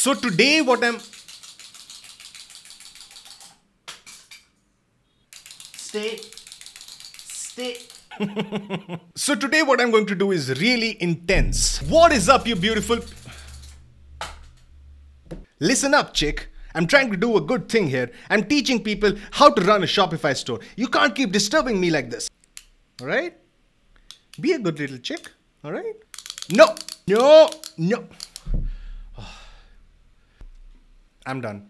So today what I'm... Stay. So today what I'm going to do is really intense. What is up, you beautiful... Listen up, chick. I'm trying to do a good thing here. I'm teaching people how to run a Shopify store. You can't keep disturbing me like this. Alright? Be a good little chick. Alright? No. I'm done.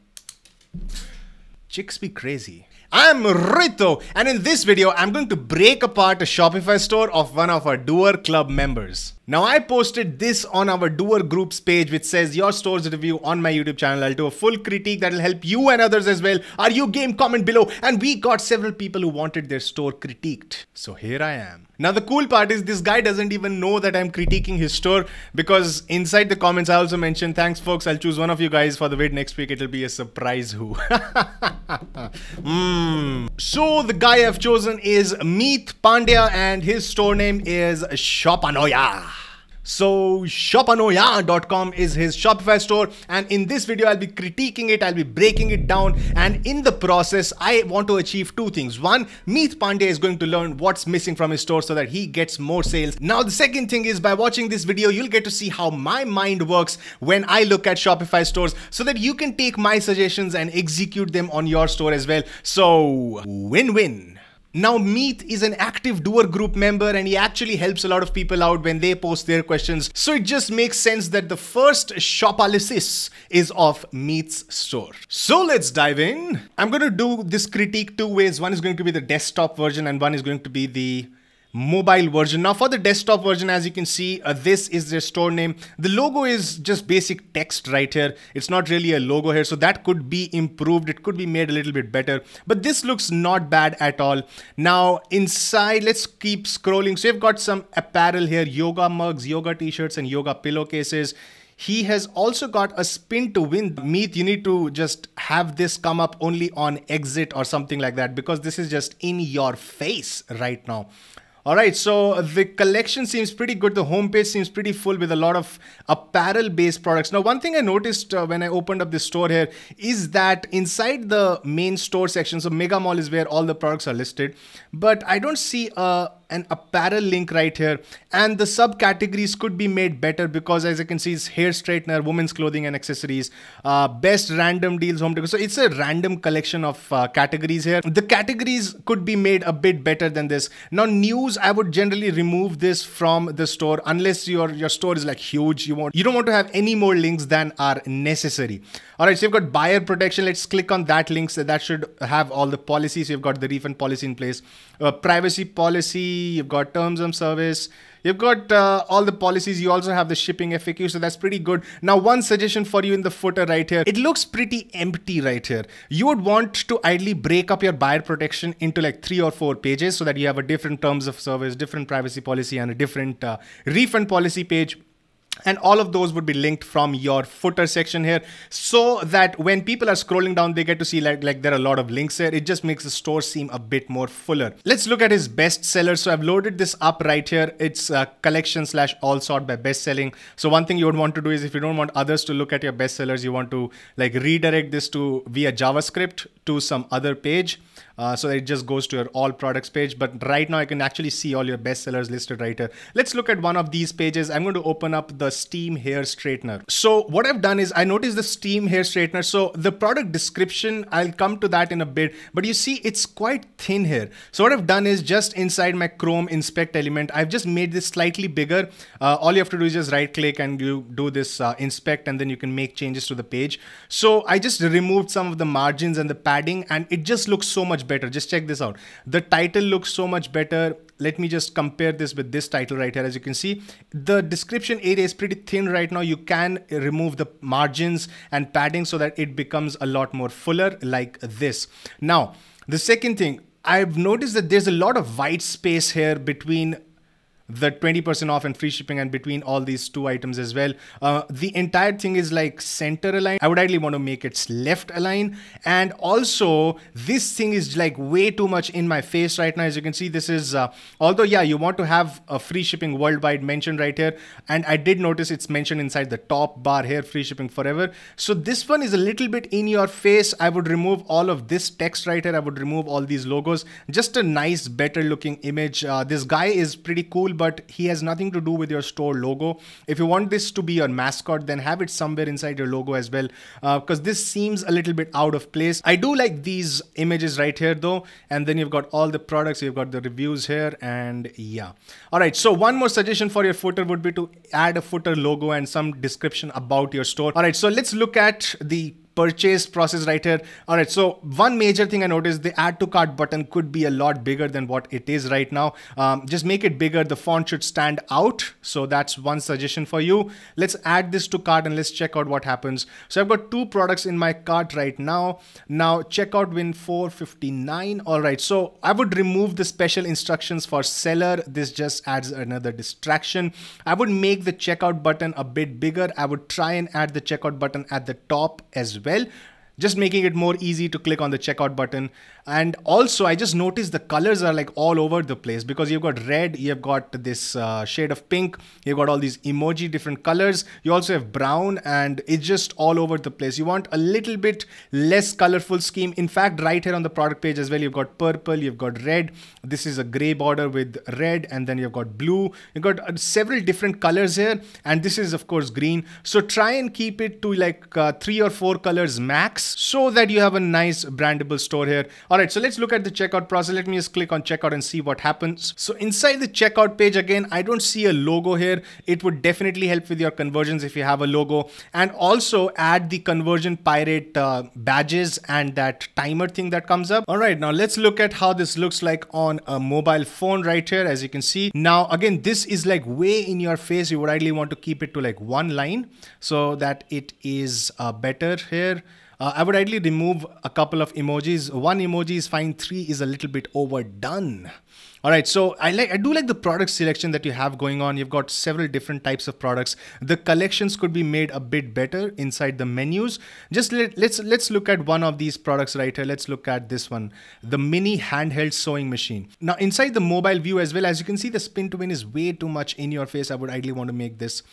Chicks be crazy. I'm Rito, and in this video, I'm going to break apart a Shopify store of one of our DOer Club members. Now, I posted this on our DOer Group's page, which says your store's review on my YouTube channel. I'll do a full critique that will help you and others as well. Are you game? Comment below. And we got several people who wanted their store critiqued. So here I am. Now, the cool part is this guy doesn't even know that I'm critiquing his store, because inside the comments, I also mentioned, thanks folks, I'll choose one of you guys for the vid next week. It'll be a surprise who. So the guy I've chosen is Meet Pandya, and his store name is Shopanoya. So Shopanoya.com is his Shopify store, and in this video I'll be critiquing it, I'll be breaking it down, and in the process I want to achieve two things. One, Meet Pandya is going to learn what's missing from his store so that he gets more sales. Now the second thing is, by watching this video you'll get to see how my mind works when I look at Shopify stores, so that you can take my suggestions and execute them on your store as well. So win-win. Now, Meet is an active DOer Group member, and he actually helps a lot of people out when they post their questions. So it just makes sense that the first Shopalysis is of Meet's store. So let's dive in. I'm going to do this critique two ways. One is going to be the desktop version and one is going to be the mobile version. Now for the desktop version, as you can see, this is their store name. The logo is just basic text right here. It's not really a logo here, so that could be improved. It could be made a little bit better, but this looks not bad at all. Now inside, let's keep scrolling. So you've got some apparel here, yoga mugs, yoga t-shirts, and yoga pillowcases. He has also got a spin to win. Meet, you need to just have this come up only on exit or something like that, because this is just in your face right now. Alright, so the collection seems pretty good. The homepage seems pretty full with a lot of apparel-based products. Now, one thing I noticed when I opened up this store here is that inside the main store section, so Mega Mall is where all the products are listed, but I don't see an apparel link right here, and the subcategories could be made better, because as I can see, it's hair straightener, women's clothing and accessories, best random deals, home decor. So it's a random collection of categories here. The categories could be made a bit better than this. Now news, I would generally remove this from the store unless your store is like huge. You don't want to have any more links than are necessary. All right, so you've got buyer protection. Let's click on that link. So that should have all the policies. You've got the refund policy in place, privacy policy, you've got terms of service, you've got all the policies. You also have the shipping FAQ, so that's pretty good. Now, one suggestion for you in the footer right here, it looks pretty empty right here. You would want to ideally break up your buyer protection into like 3 or 4 pages, so that you have a different terms of service, different privacy policy, and a different refund policy page. And all of those would be linked from your footer section here, so that when people are scrolling down, they get to see like there are a lot of links here. It just makes the store seem a bit more fuller. Let's look at his best sellers. So I've loaded this up right here. It's collection / all sort by best selling. So one thing you would want to do is, if you don't want others to look at your best sellers, you want to like redirect this to via JavaScript to some other page. So it just goes to your all products page. But right now I can actually see all your best sellers listed right here. Let's look at one of these pages. I'm going to open up the steam hair straightener. So what I've done is I noticed the steam hair straightener. So the product description, I'll come to that in a bit, but you see it's quite thin here. So what I've done is, just inside my Chrome inspect element, I've just made this slightly bigger. All you have to do is just right click and you do this inspect, and then you can make changes to the page. So I just removed some of the margins and the padding, and it just looks so much better. Just check this out. The title looks so much better. Let me just compare this with this title right here. As you can see, the description area is pretty thin right now. You can remove the margins and padding so that it becomes a lot more fuller like this. Now, the second thing, I've noticed that there's a lot of white space here between the 20% off and free shipping and between all these two items as well. The entire thing is like center aligned. I would ideally want to make it left aligned. And also this thing is like way too much in my face right now. As you can see, this is, although yeah, you want to have a free shipping worldwide mentioned right here. And I did notice it's mentioned inside the top bar here, free shipping forever. So this one is a little bit in your face. I would remove all of this text right here. I would remove all these logos. Just a nice, better looking image. This guy is pretty cool, but he has nothing to do with your store logo. If you want this to be your mascot, then have it somewhere inside your logo as well, because this seems a little bit out of place. I do like these images right here though. And then you've got all the products, you've got the reviews here, and yeah. All right, so one more suggestion for your footer would be to add a footer logo and some description about your store. All right, so let's look at the purchase process right here. All right, so one major thing I noticed, the add to cart button could be a lot bigger than what it is right now. Just make it bigger. The font should stand out. So that's one suggestion for you. Let's add this to cart and let's check out what happens. So I've got 2 products in my cart right now. Now checkout win $4.59. All right, so I would remove the special instructions for seller. This just adds another distraction. I would make the checkout button a bit bigger. I would try and add the checkout button at the top as well, just making it more easy to click on the checkout button. And also I just noticed the colors are like all over the place, because you've got red, you've got this shade of pink, you've got all these emoji, different colors. You also have brown, and it's just all over the place. You want a little bit less colorful scheme. In fact, right here on the product page as well, you've got purple, you've got red. This is a gray border with red, and then you've got blue. You've got several different colors here, and this is of course green. So try and keep it to like 3 or 4 colors max, so that you have a nice brandable store here. All right, so let's look at the checkout process. Let me just click on checkout and see what happens. So inside the checkout page, again, I don't see a logo here. It would definitely help with your conversions if you have a logo. And also add the conversion pirate badges and that timer thing that comes up. All right, now let's look at how this looks like on a mobile phone right here. As you can see, now again, this is like way in your face. You would ideally want to keep it to like 1 line so that it is better here. I would ideally remove a couple of emojis. 1 emoji is fine. 3 is a little bit overdone. All right, so I do like the product selection that you have going on. You've got several different types of products. The collections could be made a bit better inside the menus. Just let's look at one of these products right here. Let's look at this one, the mini handheld sewing machine. Now inside the mobile view as well, as you can see, the spin to win is way too much in your face. I would ideally want to make this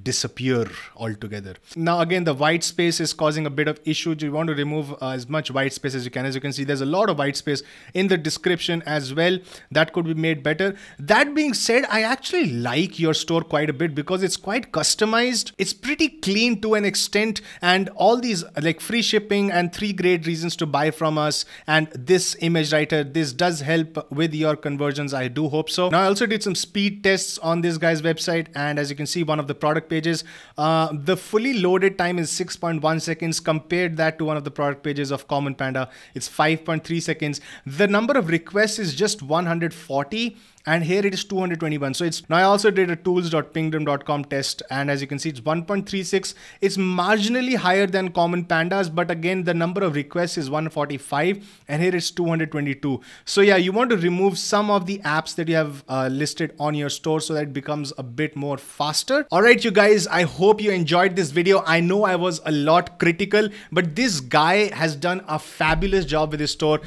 disappear altogether. Now again, the white space is causing a bit of issue. You want to remove as much white space as you can. As you can see, there's a lot of white space in the description as well. That could be made better. That being said, I actually like your store quite a bit because it's quite customized. It's pretty clean to an extent, and all these like free shipping and 3 great reasons to buy from us. And this image right here, this does help with your conversions. I do hope so. Now I also did some speed tests on this guy's website, and as you can see, one of the product pages, the fully loaded time is 6.1 seconds. Compared that to one of the product pages of Common Panda, it's 5.3 seconds. The number of requests is just 140. And here it is 221. So it's, now I also did a tools.pingdom.com test, and as you can see, it's 1.36. It's marginally higher than Common Pandas, but again, the number of requests is 145, and here it's 222. So yeah, you want to remove some of the apps that you have listed on your store so that it becomes a bit more faster. All right, you guys, I hope you enjoyed this video. I know I was a lot critical, but this guy has done a fabulous job with his store.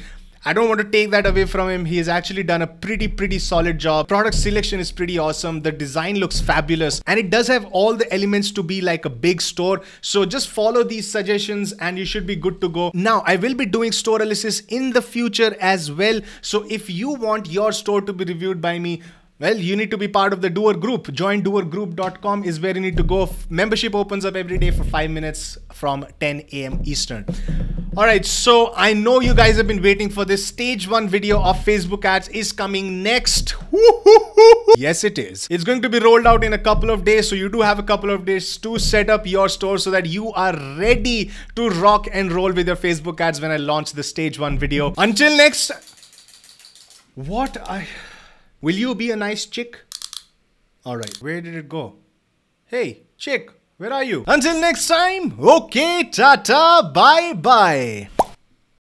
I don't want to take that away from him. He has actually done a pretty solid job. Product selection is pretty awesome. The design looks fabulous, and it does have all the elements to be like a big store. So just follow these suggestions and you should be good to go. Now, I will be doing store analysis in the future as well. So if you want your store to be reviewed by me, well, you need to be part of the DOer Group. Join DOerGroup.com is where you need to go. Membership opens up every day for 5 minutes from 10 a.m. Eastern. All right, so I know you guys have been waiting for this. Stage 1 video of Facebook ads is coming next. Yes, it is. It's going to be rolled out in a couple of days. So you do have a couple of days to set up your store so that you are ready to rock and roll with your Facebook ads when I launch the stage 1 video. Until next, will you be a nice chick? All right, where did it go? Hey, chick, where are you? Until next time, okay, tata, bye bye.